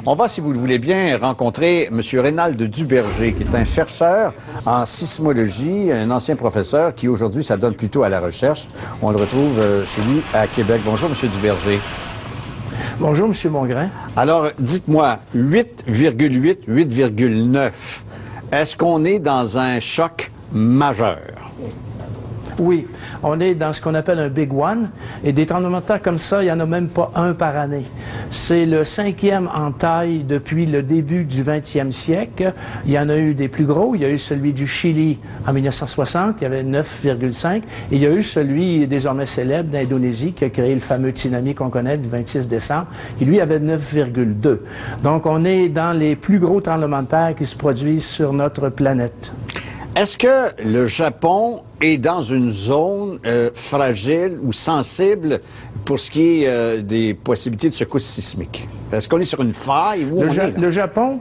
On va, si vous le voulez bien, rencontrer M. Reynald Duberger, qui est un chercheur en sismologie, un ancien professeur qui, aujourd'hui, s'adonne plutôt à la recherche. On le retrouve chez lui à Québec. Bonjour, M. Duberger. Bonjour, M. Mongrain. Alors, dites-moi, 8,8, 8,9, est-ce qu'on est dans un choc majeur? Oui, on est dans ce qu'on appelle un Big One, et des tremblements de terre comme ça, il n'y en a même pas un par année. C'est le 5e en taille depuis le début du 20e siècle. Il y en a eu des plus gros. Il y a eu celui du Chili en 1960, qui avait 9,5, et il y a eu celui désormais célèbre d'Indonésie, qui a créé le fameux tsunami qu'on connaît du 26 décembre, qui lui avait 9,2. Donc on est dans les plus gros tremblements de terre qui se produisent sur notre planète. Est-ce que le Japon est dans une zone fragile ou sensible pour ce qui est des possibilités de secousses sismiques? Est-ce qu'on est sur une faille? Le Japon?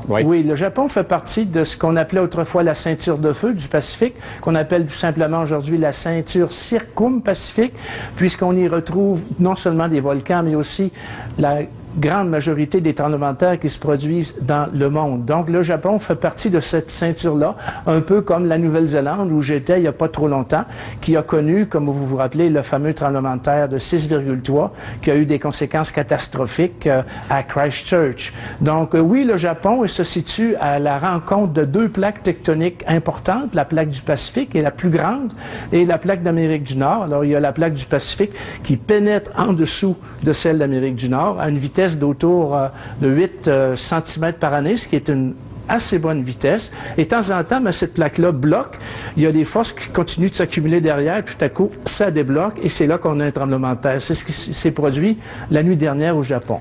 Oui. Oui, le Japon fait partie de ce qu'on appelait autrefois la ceinture de feu du Pacifique, qu'on appelle tout simplement aujourd'hui la ceinture circum-pacifique, puisqu'on y retrouve non seulement des volcans, mais aussi la grande majorité des tremblements de terre qui se produisent dans le monde. Donc, le Japon fait partie de cette ceinture-là, un peu comme la Nouvelle-Zélande, où j'étais il n'y a pas trop longtemps, qui a connu, comme vous vous rappelez, le fameux tremblement de terre de 6,3, qui a eu des conséquences catastrophiques à Christchurch. Donc, oui, le Japon se situe à la rencontre de deux plaques tectoniques importantes, la plaque du Pacifique est la plus grande, et la plaque d'Amérique du Nord. Alors, il y a la plaque du Pacifique qui pénètre en dessous de celle d'Amérique du Nord à une vitesse d'autour de 8 cm par année, ce qui est une assez bonne vitesse. Et de temps en temps, cette plaque-là bloque. Il y a des forces qui continuent de s'accumuler derrière. Tout à coup, ça débloque et c'est là qu'on a un tremblement de terre. C'est ce qui s'est produit la nuit dernière au Japon.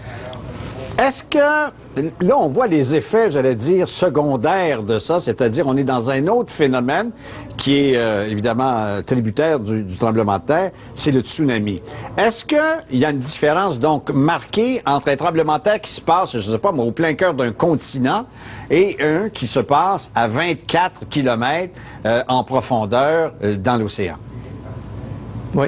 Est-ce que, là, on voit les effets, j'allais dire, secondaires de ça, c'est-à-dire on est dans un autre phénomène qui est évidemment tributaire du tremblement de terre, c'est le tsunami. Est-ce qu'il y a une différence donc marquée entre un tremblement de terre qui se passe, je ne sais pas, au plein cœur d'un continent et un qui se passe à 24 km en profondeur dans l'océan? Oui.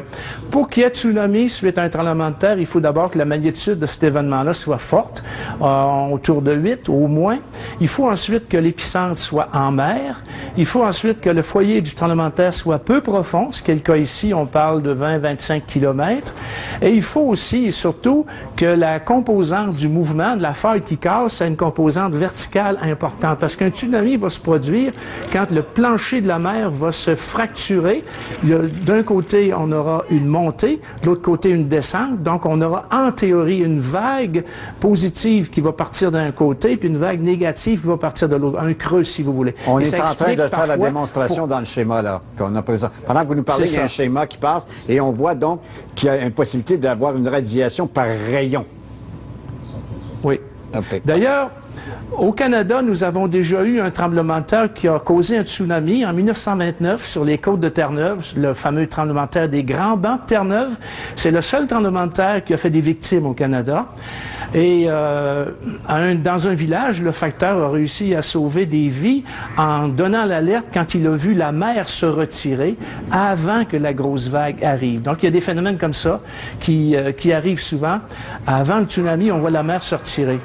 Pour qu'il y ait tsunami suite à un tremblement de terre, il faut d'abord que la magnitude de cet événement-là soit forte, autour de 8 au moins. Il faut ensuite que l'épicentre soit en mer. Il faut ensuite que le foyer du tremblement de terre soit peu profond, ce qui est le cas ici, on parle de 20-25 km. Et il faut aussi et surtout que la composante du mouvement, de la faille qui casse, ait une composante verticale importante. Parce qu'un tsunami va se produire quand le plancher de la mer va se fracturer. D'un côté, on aura une montée, de l'autre côté une descente, donc on aura en théorie une vague positive qui va partir d'un côté, puis une vague négative qui va partir de l'autre, un creux si vous voulez. On est en train de faire la démonstration dans le schéma là qu'on a présent. Pendant que vous nous parlez, il y a un schéma qui passe et on voit donc qu'il y a une possibilité d'avoir une radiation par rayon. Oui. D'ailleurs, au Canada, nous avons déjà eu un tremblement de terre qui a causé un tsunami en 1929 sur les côtes de Terre-Neuve, le fameux tremblement de terre des Grands Bancs de Terre-Neuve. C'est le seul tremblement de terre qui a fait des victimes au Canada. Et dans un village, le facteur a réussi à sauver des vies en donnant l'alerte quand il a vu la mer se retirer avant que la grosse vague arrive. Donc, il y a des phénomènes comme ça qui arrivent souvent. Avant le tsunami, on voit la mer se retirer.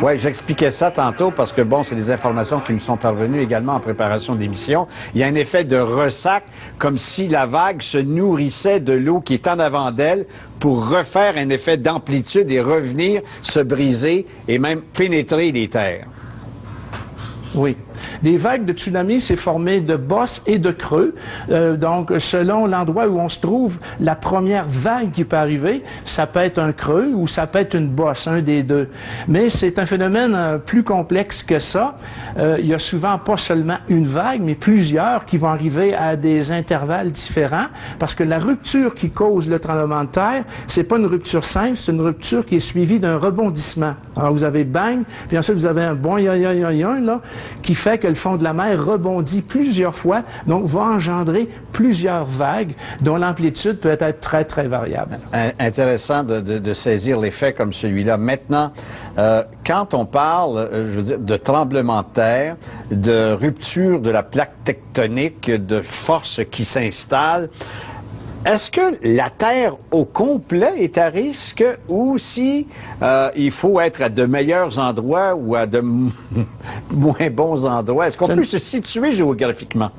Oui, j'expliquais ça tantôt parce que, bon, c'est des informations qui me sont parvenues également en préparation d'émission. Il y a un effet de ressac, comme si la vague se nourrissait de l'eau qui est en avant d'elle pour refaire un effet d'amplitude et revenir se briser et même pénétrer les terres. Oui. Les vagues de tsunami, c'est formé de bosses et de creux. Donc, selon l'endroit où on se trouve, la première vague qui peut arriver, ça peut être un creux ou ça peut être une bosse, un des deux. Mais c'est un phénomène plus complexe que ça. Il y a souvent pas seulement une vague, mais plusieurs qui vont arriver à des intervalles différents, parce que la rupture qui cause le tremblement de terre, c'est pas une rupture simple, c'est une rupture qui est suivie d'un rebondissement. Alors, vous avez bang, puis ensuite vous avez un boing-yoing là, qui fait que le fond de la mer rebondit plusieurs fois, donc va engendrer plusieurs vagues dont l'amplitude peut être très, très variable. Intéressant de saisir les faits comme celui-là. Maintenant, quand on parle, je veux dire, de tremblement de terre, de rupture de la plaque tectonique, de forces qui s'installent, Est-ce que la Terre au complet est à risque ou si il faut être à de meilleurs endroits ou à de moins bons endroits? Est-ce qu'on peut se situer géographiquement?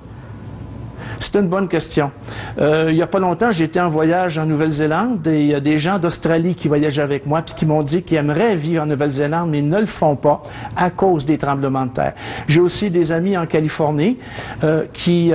C'est une bonne question. Il n'y a pas longtemps, j'étais en voyage en Nouvelle-Zélande et il y a des gens d'Australie qui voyageaient avec moi puis qui m'ont dit qu'ils aimeraient vivre en Nouvelle-Zélande, mais ils ne le font pas à cause des tremblements de terre. J'ai aussi des amis en Californie qui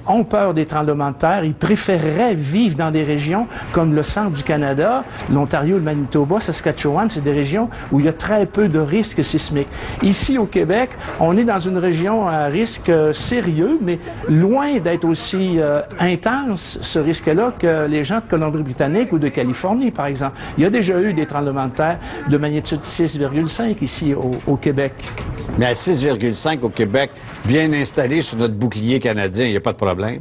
ont peur des tremblements de terre. Ils préféreraient vivre dans des régions comme le centre du Canada, l'Ontario, le Manitoba, Saskatchewan. C'est des régions où il y a très peu de risques sismiques. Ici, au Québec, on est dans une région à risque sérieux, mais loin d'être aussi intense, ce risque-là, que les gens de Colombie-Britannique ou de Californie, par exemple. Il y a déjà eu des tremblements de terre de magnitude 6,5 ici au Québec. Mais à 6,5 au Québec, bien installé sur notre bouclier canadien, il n'y a pas de problème.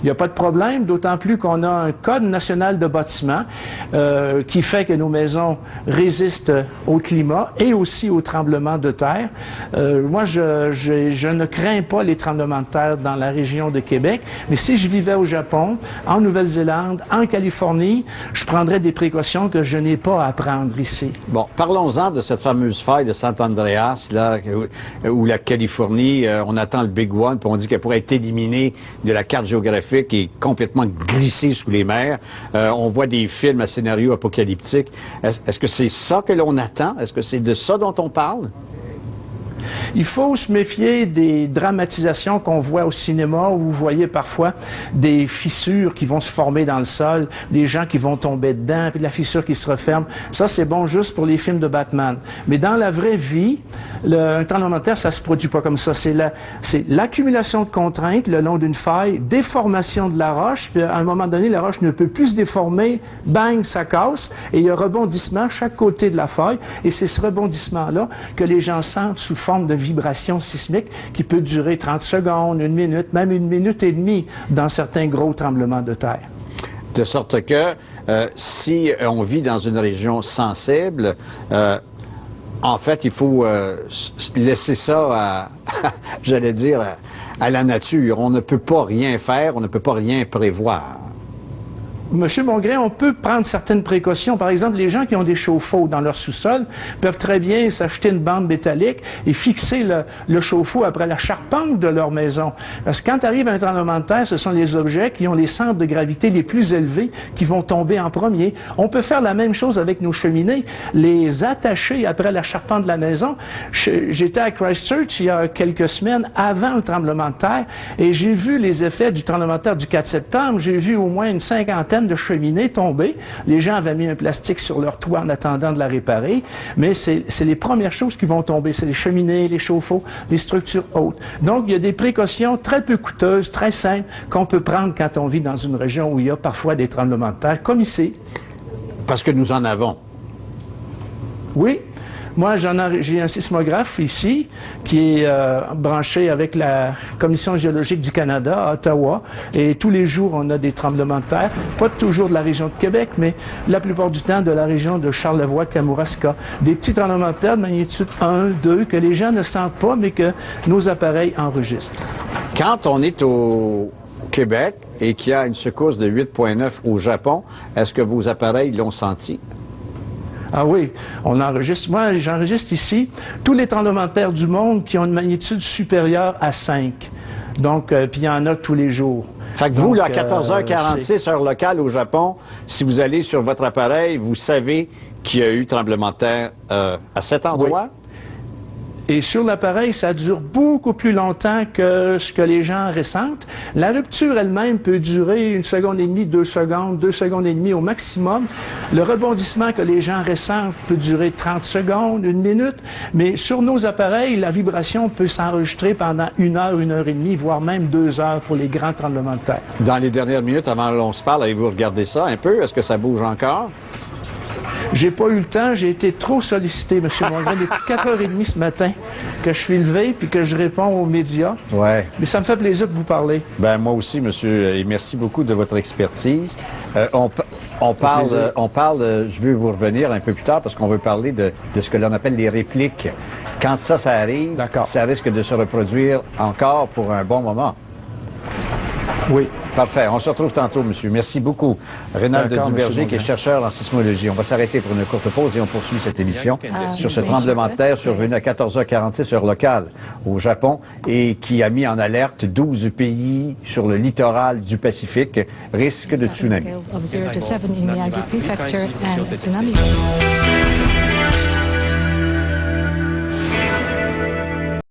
Il n'y a pas de problème, d'autant plus qu'on a un Code national de bâtiment qui fait que nos maisons résistent au climat et aussi aux tremblements de terre. Moi, je ne crains pas les tremblements de terre dans la région de Québec, mais si je vivais au Japon, en Nouvelle-Zélande, en Californie, je prendrais des précautions que je n'ai pas à prendre ici. Bon, parlons-en de cette fameuse faille de Sant Andreas, là, où la Californie, on attend le Big One, puis on dit qu'elle pourrait être éliminée de la carte géographique qui est complètement glissé sous les mers. On voit des films à scénario apocalyptique. Est-ce que c'est ça que l'on attend? Est-ce que c'est de ça dont on parle? Il faut se méfier des dramatisations qu'on voit au cinéma où vous voyez parfois des fissures qui vont se former dans le sol, des gens qui vont tomber dedans, puis la fissure qui se referme. Ça, c'est bon juste pour les films de Batman. Mais dans la vraie vie, un tremblement de terre, ça se produit pas comme ça. C'est l'accumulation de contraintes le long d'une faille, déformation de la roche, puis à un moment donné, la roche ne peut plus se déformer, bang, ça casse, et il y a un rebondissement à chaque côté de la faille, et c'est ce rebondissement-là que les gens sentent sous forme de vibration sismique qui peut durer 30 secondes, 1 minute, même 1 minute et demie dans certains gros tremblements de terre. De sorte que si on vit dans une région sensible, en fait, il faut laisser ça j'allais dire, à la nature. On ne peut pas rien faire, on ne peut pas rien prévoir. Monsieur Mongrain, on peut prendre certaines précautions. Par exemple, les gens qui ont des chauffe-eau dans leur sous-sol peuvent très bien s'acheter une bande métallique et fixer le chauffe-eau après la charpente de leur maison. Parce que quand arrive un tremblement de terre, ce sont les objets qui ont les centres de gravité les plus élevés qui vont tomber en premier. On peut faire la même chose avec nos cheminées, les attacher après la charpente de la maison. J'étais à Christchurch il y a quelques semaines avant le tremblement de terre et j'ai vu les effets du tremblement de terre du 4 septembre. J'ai vu au moins une cinquantaine de cheminées tomber. Les gens avaient mis un plastique sur leur toit en attendant de la réparer, mais c'est les premières choses qui vont tomber. C'est les cheminées, les chauffe-eau, les structures hautes. Donc, il y a des précautions très peu coûteuses, très simples, qu'on peut prendre quand on vit dans une région où il y a parfois des tremblements de terre, comme ici. Parce que nous en avons. Oui. Moi, j'ai un sismographe ici qui est branché avec la Commission géologique du Canada à Ottawa et tous les jours, on a des tremblements de terre, pas toujours de la région de Québec, mais la plupart du temps de la région de Charlevoix-Kamouraska. Des petits tremblements de terre de magnitude 1, 2 que les gens ne sentent pas, mais que nos appareils enregistrent. Quand on est au Québec et qu'il y a une secousse de 8,9 au Japon, est-ce que vos appareils l'ont senti? Ah oui, on enregistre. Moi, j'enregistre ici tous les tremblements de terre du monde qui ont une magnitude supérieure à 5. Donc, puis il y en a tous les jours. Fait que vous, là, à 14h46, heure locale au Japon, si vous allez sur votre appareil, vous savez qu'il y a eu tremblement de terre à cet endroit? Oui. Et sur l'appareil, ça dure beaucoup plus longtemps que ce que les gens ressentent. La rupture elle-même peut durer 1 seconde et demie, 2 secondes, 2 secondes et demie au maximum. Le rebondissement que les gens ressentent peut durer 30 secondes, 1 minute. Mais sur nos appareils, la vibration peut s'enregistrer pendant 1 heure, 1 heure et demie, voire même 2 heures pour les grands tremblements de terre. Dans les dernières minutes, avant qu'on se parle, avez-vous regardé ça un peu? Est-ce que ça bouge encore? J'ai pas eu le temps, j'ai été trop sollicité, M. Mongrain, depuis 4h30 ce matin, que je suis levé puis que je réponds aux médias. Ouais. Mais ça me fait plaisir de vous parler. Ben moi aussi, monsieur, et merci beaucoup de votre expertise. On parle, je veux vous revenir un peu plus tard parce qu'on veut parler de ce que l'on appelle les répliques. Quand ça arrive, ça risque de se reproduire encore pour un bon moment. Oui. Parfait. On se retrouve tantôt, monsieur. Merci beaucoup. Rénal de D'accord, Duberger, monsieur qui est chercheur en sismologie. On va s'arrêter pour une courte pause et on poursuit cette émission sur ce oui, tremblement de terre survenu à 14h46 heure locale au Japon et qui a mis en alerte 12 pays sur le littoral du Pacifique, risque de tsunami. Scale of 0 to 7 in Miyagi Prefecture and tsunami.